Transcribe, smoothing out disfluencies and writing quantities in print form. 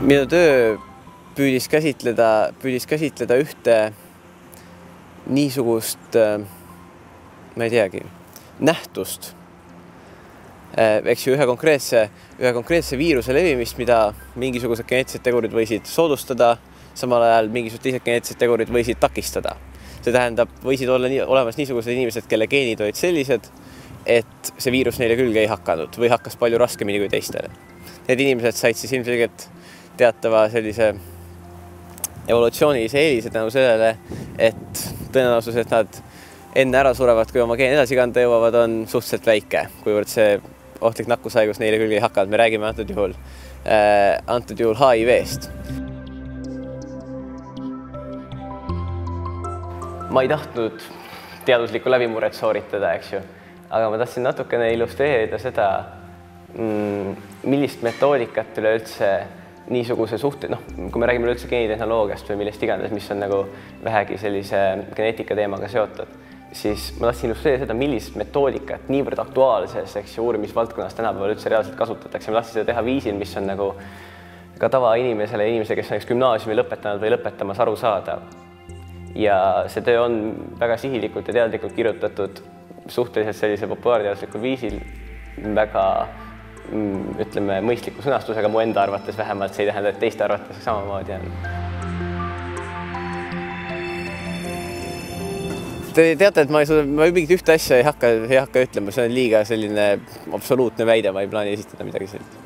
Minu töö püüdis käsitleda ühte niisugust, ma ei teagi, nähtust. Eks ju ühe konkreetse viiruse levimist, mida mingisugused geneetilised tegurid võisid soodustada, samal ajal mingisugused teised geneetilised tegurid võisid takistada. See tähendab, võisid olla olemas niisugused inimesed, kelle geenid olid sellised, et see viirus neile külge ei hakanud või hakkas palju raskemini kui teistele. Need inimesed said siis ilmselgelt teatava sellise evolutsioonilise eelise tänu sellele, et tõenäosus, et nad enne ära surevad, kui oma geen edasi kanda jõuavad, on suhteliselt väike, kuivõrd see ohtlik nakkushaigus neile külge ei hakanud. Me räägime antud juhul HIV-st. Ma ei tahtnud teaduslikku läbimurret sooritada, eks ju, aga ma tahtsin natukene illustreerida seda, millist metoodikat üleüldse niisuguse suhte, kui me räägime üleüldse geenitehnoloogiast või millest iganes, mis on nagu vähegi sellise geneetika teemaga seotud, siis ma tahtsin illustreerida seda, millist metoodikat niivõrd aktuaalses uurimisvaldkonnas tänapäeval üldse reaalselt kasutatakse. Ma tahtsin seda teha viisil, mis on nagu ka tavainimesele, kes on gümnaasiumi lõpetanud või lõpetamas aru saada. Ja see töö on väga sihilikult ja teadlikult kirjutatud suhteliselt sellise populaarteaduslikul viisil, väga ütleme mõistliku sõnastusega mu enda arvates vähemalt, see ei tähenda, et teiste arvates samamoodi on. Te teate, et ma mingit ühte asja ei hakka ütlema, see on liiga selline absoluutne väide, ma ei plaani esitada midagi sellist.